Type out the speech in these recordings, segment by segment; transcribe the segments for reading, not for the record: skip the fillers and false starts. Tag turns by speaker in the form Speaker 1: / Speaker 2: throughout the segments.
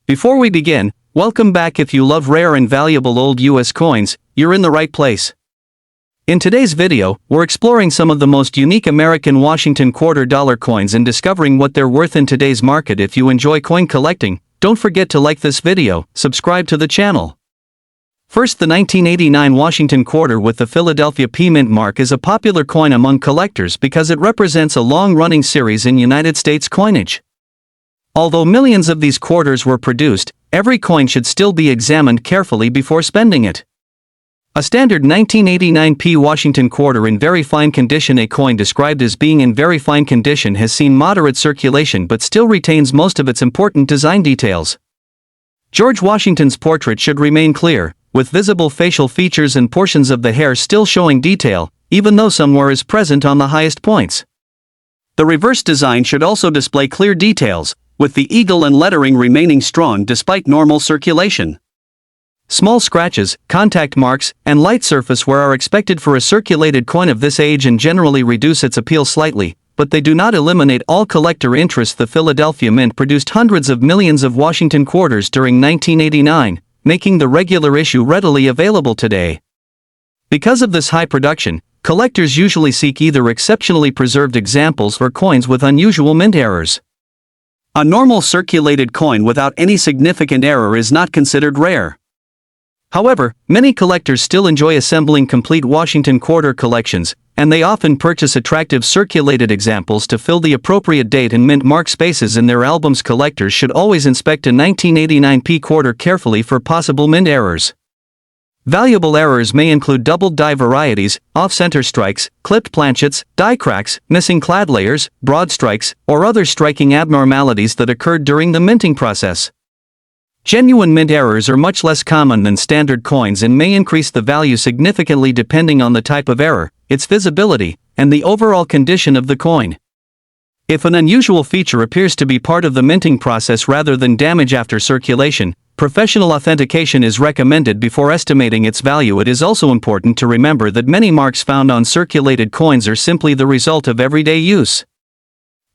Speaker 1: Before we begin, welcome back. If you love rare and valuable old US coins, you're in the right place. In today's video, we're exploring some of the most unique American Washington quarter dollar coins and discovering what they're worth in today's market. If you enjoy coin collecting, don't forget to like this video, subscribe to the channel. First, the 1989 Washington quarter with the Philadelphia P mint mark is a popular coin among collectors because it represents a long-running series in United States coinage. Although millions of these quarters were produced, every coin should still be examined carefully before spending it. A standard 1989 P Washington quarter in very fine condition. A coin described as being in very fine condition has seen moderate circulation but still retains most of its important design details. George Washington's portrait should remain clear, with visible facial features and portions of the hair still showing detail, even though some wear is present on the highest points. The reverse design should also display clear details, with the eagle and lettering remaining strong despite normal circulation. Small scratches, contact marks, and light surface wear are expected for a circulated coin of this age and generally reduce its appeal slightly, but they do not eliminate all collector interest. The Philadelphia Mint produced hundreds of millions of Washington quarters during 1989, making the regular issue readily available today. Because of this high production, collectors usually seek either exceptionally preserved examples or coins with unusual mint errors. A normal circulated coin without any significant error is not considered rare. However, many collectors still enjoy assembling complete Washington quarter collections, and they often purchase attractive circulated examples to fill the appropriate date and mint mark spaces in their albums. Collectors should always inspect a 1989 P quarter carefully for possible mint errors. Valuable errors may include doubled die varieties, off-center strikes, clipped planchets, die cracks, missing clad layers, broad strikes, or other striking abnormalities that occurred during the minting process. Genuine mint errors are much less common than standard coins and may increase the value significantly depending on the type of error, its visibility, and the overall condition of the coin. If an unusual feature appears to be part of the minting process rather than damage after circulation, professional authentication is recommended before estimating its value. It is also important to remember that many marks found on circulated coins are simply the result of everyday use.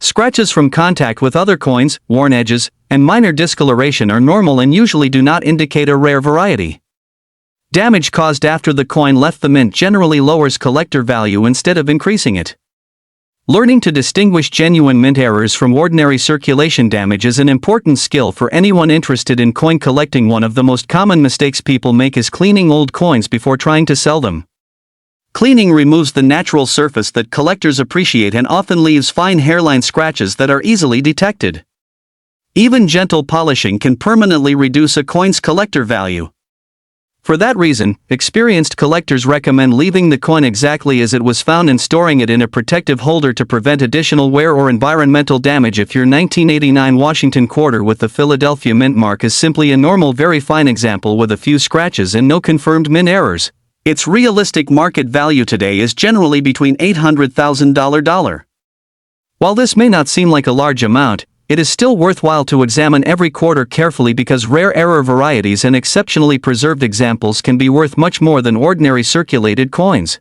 Speaker 1: Scratches from contact with other coins, worn edges, and minor discoloration are normal and usually do not indicate a rare variety. Damage caused after the coin left the mint generally lowers collector value instead of increasing it. Learning to distinguish genuine mint errors from ordinary circulation damage is an important skill for anyone interested in coin collecting. One of the most common mistakes people make is cleaning old coins before trying to sell them. Cleaning removes the natural surface that collectors appreciate and often leaves fine hairline scratches that are easily detected. Even gentle polishing can permanently reduce a coin's collector value. For that reason, experienced collectors recommend leaving the coin exactly as it was found and storing it in a protective holder to prevent additional wear or environmental damage. If your 1989 Washington quarter with the Philadelphia Mint mark is simply a normal very fine example with a few scratches and no confirmed mint errors, its realistic market value today is generally between $800,000. While this may not seem like a large amount, it is still worthwhile to examine every quarter carefully because rare error varieties and exceptionally preserved examples can be worth much more than ordinary circulated coins.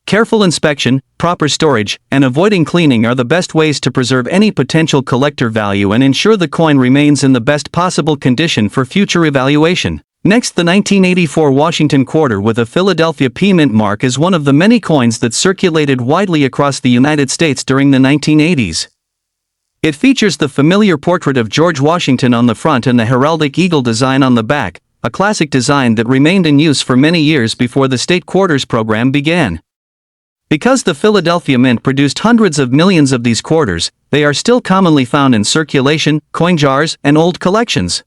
Speaker 1: Careful inspection, proper storage, and avoiding cleaning are the best ways to preserve any potential collector value and ensure the coin remains in the best possible condition for future evaluation. Next, the 1984 Washington quarter with a Philadelphia P mint mark is one of the many coins that circulated widely across the United States during the 1980s. It features the familiar portrait of George Washington on the front and the heraldic eagle design on the back, a classic design that remained in use for many years before the state quarters program began. Because the Philadelphia Mint produced hundreds of millions of these quarters, they are still commonly found in circulation, coin jars, and old collections.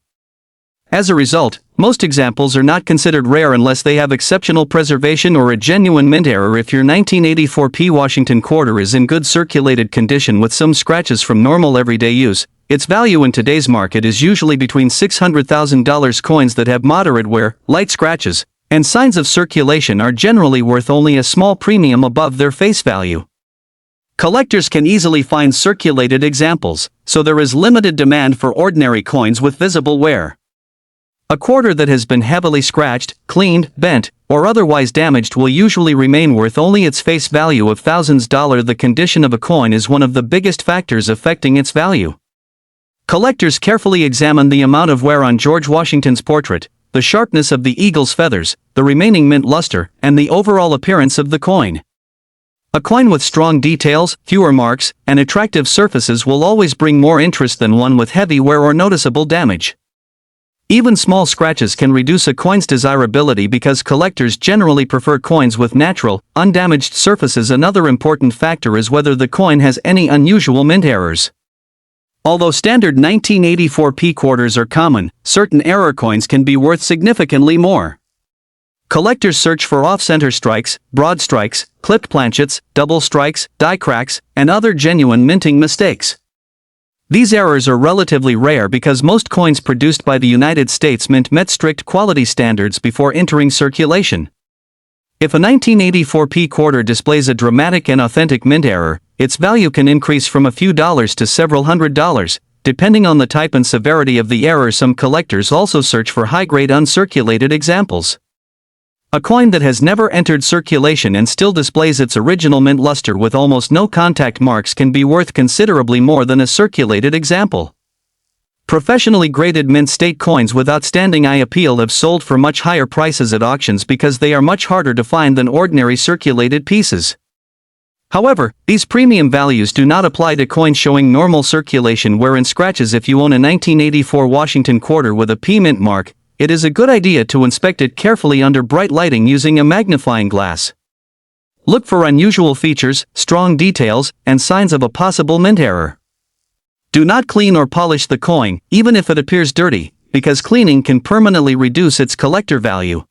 Speaker 1: As a result, most examples are not considered rare unless they have exceptional preservation or a genuine mint error. If your 1984 P Washington quarter is in good circulated condition with some scratches from normal everyday use, its value in today's market is usually between $600,000. Coins that have moderate wear, light scratches, and signs of circulation are generally worth only a small premium above their face value. Collectors can easily find circulated examples, so there is limited demand for ordinary coins with visible wear. A quarter that has been heavily scratched, cleaned, bent, or otherwise damaged will usually remain worth only its face value of thousands. The condition of a coin is one of the biggest factors affecting its value. Collectors carefully examine the amount of wear on George Washington's portrait, the sharpness of the eagle's feathers, the remaining mint luster, and the overall appearance of the coin. A coin with strong details, fewer marks, and attractive surfaces will always bring more interest than one with heavy wear or noticeable damage. Even small scratches can reduce a coin's desirability because collectors generally prefer coins with natural, undamaged surfaces. Another important factor is whether the coin has any unusual mint errors. Although standard 1984 P quarters are common, certain error coins can be worth significantly more. Collectors search for off-center strikes, broad strikes, clipped planchets, double strikes, die cracks, and other genuine minting mistakes. These errors are relatively rare because most coins produced by the United States Mint met strict quality standards before entering circulation. If a 1984 P quarter displays a dramatic and authentic mint error, its value can increase from a few dollars to several $100s, depending on the type and severity of the error. Some collectors also search for high-grade uncirculated examples. A coin that has never entered circulation and still displays its original mint luster with almost no contact marks can be worth considerably more than a circulated example. Professionally graded mint state coins with outstanding eye appeal have sold for much higher prices at auctions because they are much harder to find than ordinary circulated pieces. However, these premium values do not apply to coins showing normal circulation wear and scratches. If you own a 1984 Washington quarter with a P mint mark, it is a good idea to inspect it carefully under bright lighting using a magnifying glass. Look for unusual features, strong details, and signs of a possible mint error. Do not clean or polish the coin, even if it appears dirty, because cleaning can permanently reduce its collector value.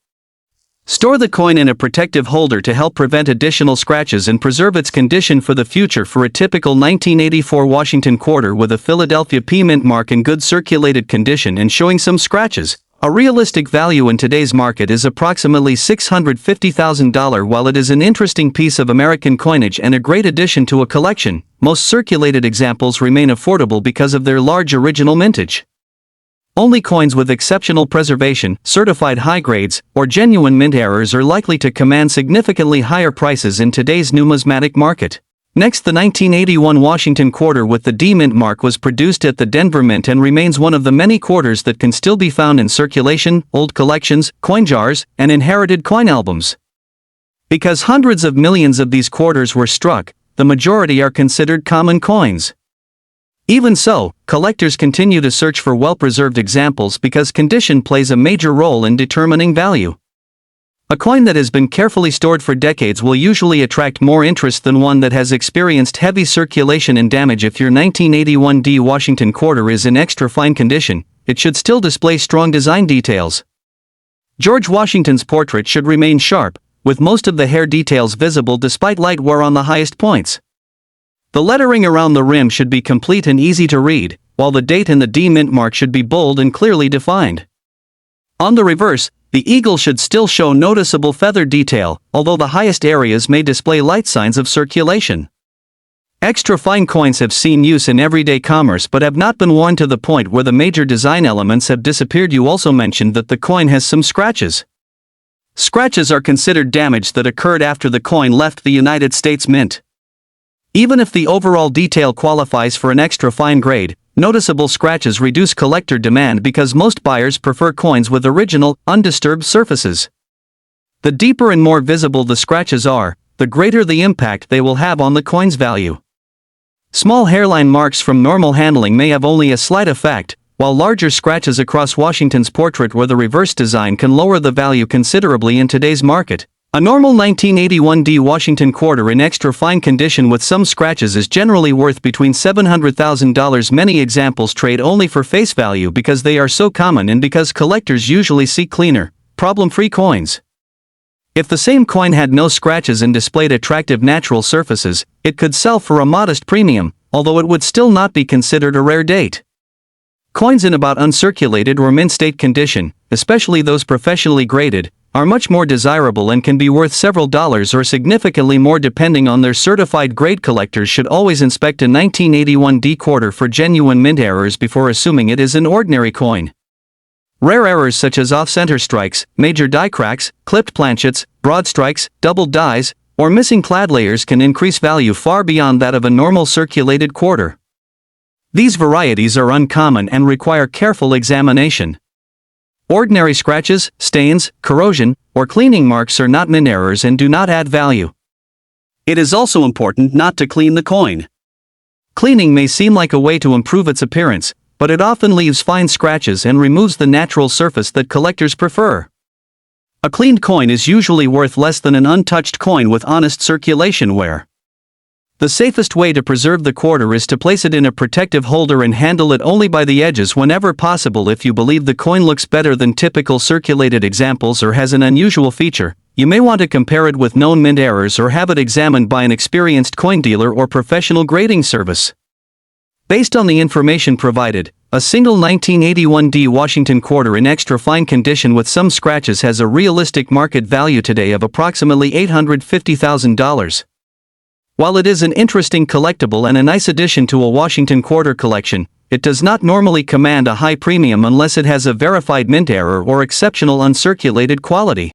Speaker 1: Store the coin in a protective holder to help prevent additional scratches and preserve its condition for the future. For a typical 1984 Washington quarter with a Philadelphia P mint mark in good circulated condition and showing some scratches, a realistic value in today's market is approximately $650,000. While it is an interesting piece of American coinage and a great addition to a collection, most circulated examples remain affordable because of their large original mintage. Only coins with exceptional preservation, certified high grades, or genuine mint errors are likely to command significantly higher prices in today's numismatic market. Next, the 1981 Washington quarter with the D mint mark was produced at the Denver Mint and remains one of the many quarters that can still be found in circulation, old collections, coin jars, and inherited coin albums. Because hundreds of millions of these quarters were struck, the majority are considered common coins. Even so, collectors continue to search for well-preserved examples because condition plays a major role in determining value. A coin that has been carefully stored for decades will usually attract more interest than one that has experienced heavy circulation and damage. If your 1981 D Washington quarter is in extra fine condition, it should still display strong design details. George Washington's portrait should remain sharp, with most of the hair details visible despite light wear on the highest points. The lettering around the rim should be complete and easy to read, while the date and the D mint mark should be bold and clearly defined. On the reverse, the eagle should still show noticeable feather detail, although the highest areas may display light signs of circulation. Extra fine coins have seen use in everyday commerce but have not been worn to the point where the major design elements have disappeared. You also mentioned that the coin has some scratches. Scratches are considered damage that occurred after the coin left the United States Mint. Even if the overall detail qualifies for an extra fine grade, noticeable scratches reduce collector demand because most buyers prefer coins with original, undisturbed surfaces. The deeper and more visible the scratches are, the greater the impact they will have on the coin's value. Small hairline marks from normal handling may have only a slight effect, while larger scratches across Washington's portrait or the reverse design can lower the value considerably in today's market. A normal 1981 D Washington quarter in extra fine condition with some scratches is generally worth between $700,000. Many examples trade only for face value because they are so common and because collectors usually seek cleaner, problem-free coins. If the same coin had no scratches and displayed attractive natural surfaces, it could sell for a modest premium, although it would still not be considered a rare date. Coins in about uncirculated or mint state condition, especially those professionally graded, are much more desirable and can be worth several dollars or significantly more depending on their certified grade. Collectors should always inspect a 1981 D quarter for genuine mint errors before assuming it is an ordinary coin. Rare errors such as off-center strikes, major die cracks, clipped planchets, broad strikes, double dies, or missing clad layers can increase value far beyond that of a normal circulated quarter. These varieties are uncommon and require careful examination. Ordinary scratches, stains, corrosion, or cleaning marks are not mint errors and do not add value. It is also important not to clean the coin. Cleaning may seem like a way to improve its appearance, but it often leaves fine scratches and removes the natural surface that collectors prefer. A cleaned coin is usually worth less than an untouched coin with honest circulation wear. The safest way to preserve the quarter is to place it in a protective holder and handle it only by the edges whenever possible. If you believe the coin looks better than typical circulated examples or has an unusual feature, you may want to compare it with known mint errors or have it examined by an experienced coin dealer or professional grading service. Based on the information provided, a single 1981D Washington quarter in extra fine condition with some scratches has a realistic market value today of approximately $850,000. While it is an interesting collectible and a nice addition to a Washington quarter collection, it does not normally command a high premium unless it has a verified mint error or exceptional uncirculated quality.